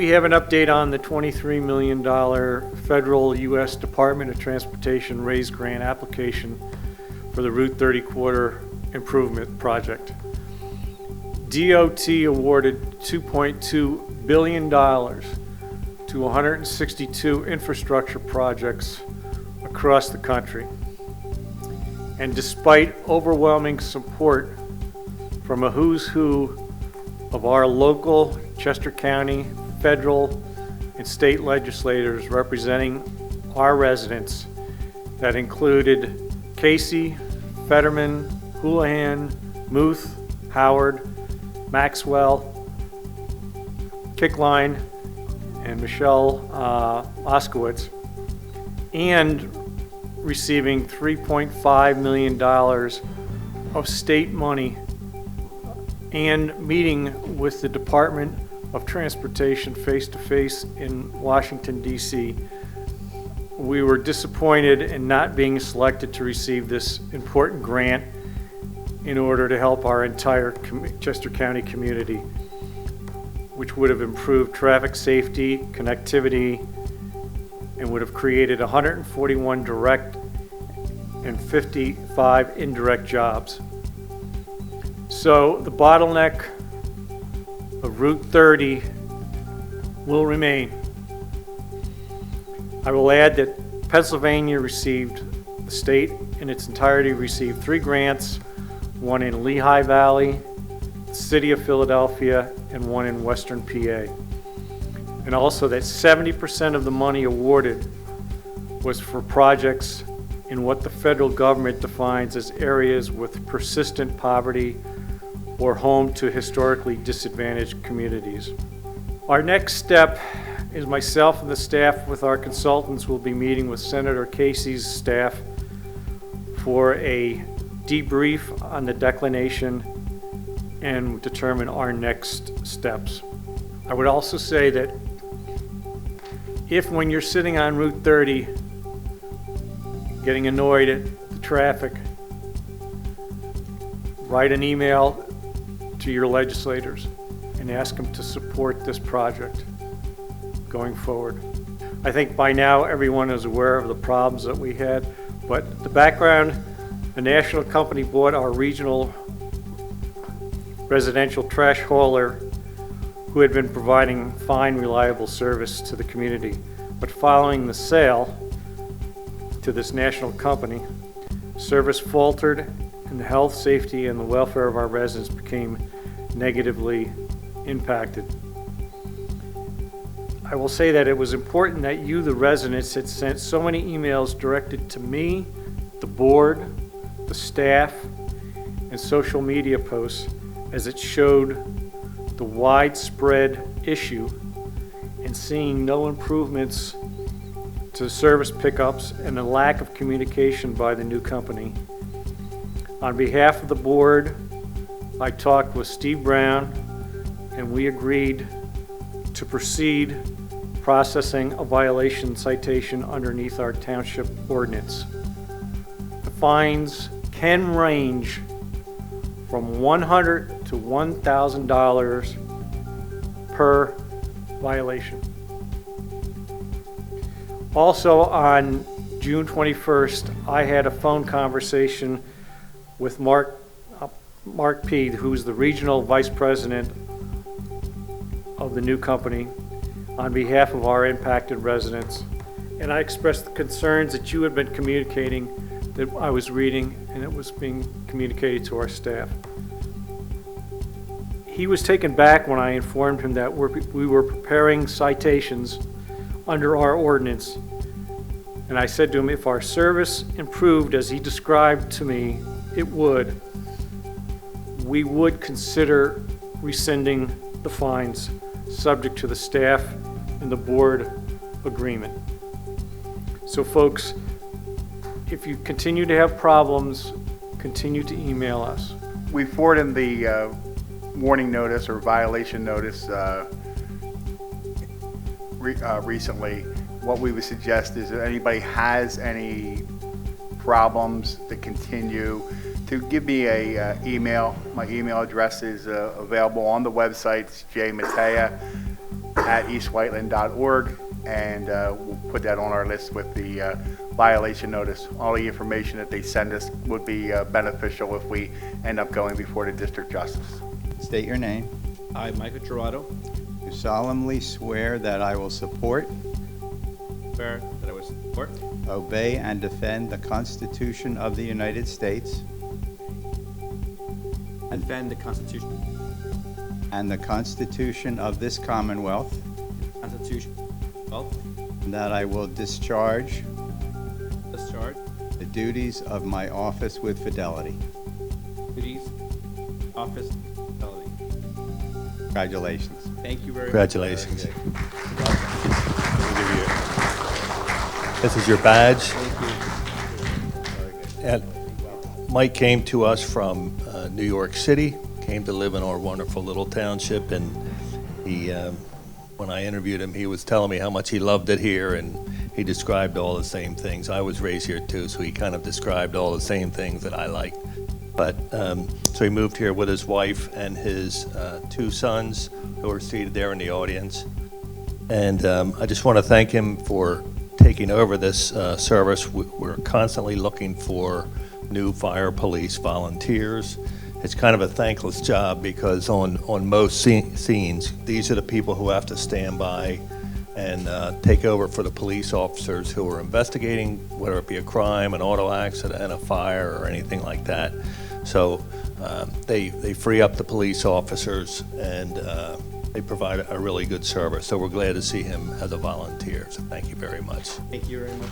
we have an update on the $23 million federal U.S. Department of Transportation raised grant application for the Route 30 Quarter Improvement Project. DOT awarded $2.2 billion to 162 infrastructure projects across the country. And despite overwhelming support from a who's who of our local Chester County, federal, and state legislators representing our residents, that included Casey, Fetterman, Houlihan, Muth, Howard, Maxwell, Kickline, and Michelle Oskowitz, and receiving $3.5 million of state money, and meeting with the Department of Transportation face-to-face in Washington, D.C. We were disappointed in not being selected to receive this important grant in order to help our entire Chester County community, which would have improved traffic safety, connectivity, and would have created 141 direct and 55 indirect jobs. So the bottleneck of Route 30 will remain. I will add that Pennsylvania received, the state in its entirety received 3 grants, one in Lehigh Valley, the city of Philadelphia, and one in Western PA. And also that 70% of the money awarded was for projects in what the federal government defines as areas with persistent poverty or home to historically disadvantaged communities. Our next step is myself and the staff with our consultants will be meeting with Senator Casey's staff for a debrief on the declination and determine our next steps. I would also say that if when you're sitting on Route 30 getting annoyed at the traffic, write an email to your legislators and ask them to support this project going forward. I think by now everyone is aware of the problems that we had, but the background, the national company bought our regional residential trash hauler who had been providing fine, reliable service to the community. But following the sale to this national company, service faltered and the health, safety, and the welfare of our residents became negatively impacted. I will say that it was important that you, the residents, had sent so many emails directed to me, the board, the staff, and social media posts, as it showed the widespread issue and seeing no improvements to service pickups and a lack of communication by the new company. On behalf of the board, I talked with Steve Brown and we agreed to proceed processing a violation citation underneath our township ordinance. The fines can range from $100 to $1,000 per violation. Also on June 21st, I had a phone conversation with Mark P., who's the regional vice president of the new company, on behalf of our impacted residents. And I expressed the concerns that you had been communicating, that I was reading, and it was being communicated to our staff. He was taken back when I informed him that we were preparing citations under our ordinance. And I said to him, if our service improved as he described to me it would, we would consider rescinding the fines, subject to the staff and the board agreement. So folks, if you continue to have problems, continue to email us. We forwarded the warning notice or violation notice recently. What we would suggest is if anybody has any problems to continue, to give me a email. My email address is available on the website. It's jmatea at eastwhiteland.org, and we'll put that on our list with the violation notice. All the information that they send us would be beneficial if we end up going before the district justice. State your name. I, Michael Gerardo, Do solemnly swear that I will support, swear that I will support, obey, and defend the Constitution of the United States and defend the Constitution, and the Constitution of this Commonwealth, and that I will discharge the duties of my office with fidelity. duties, office, fidelity. Congratulations. Thank you very much. Congratulations. This is your badge. And Mike came to us from New York City, came to live in our wonderful little township, and he, when I interviewed him, he was telling me how much he loved it here, and he described all the same things. I was raised here too, so he kind of described all the same things that I liked. But, so he moved here with his wife and his 2 sons, who are seated there in the audience. And I just want to thank him for taking over this service. We're constantly looking for new fire police volunteers. It's kind of a thankless job because on most scenes, these are the people who have to stand by and take over for the police officers who are investigating, whether it be a crime, an auto accident, a fire, or anything like that. So they free up the police officers, and they provide a really good service. So we're glad to see him as a volunteer. So thank you very much. Thank you very much.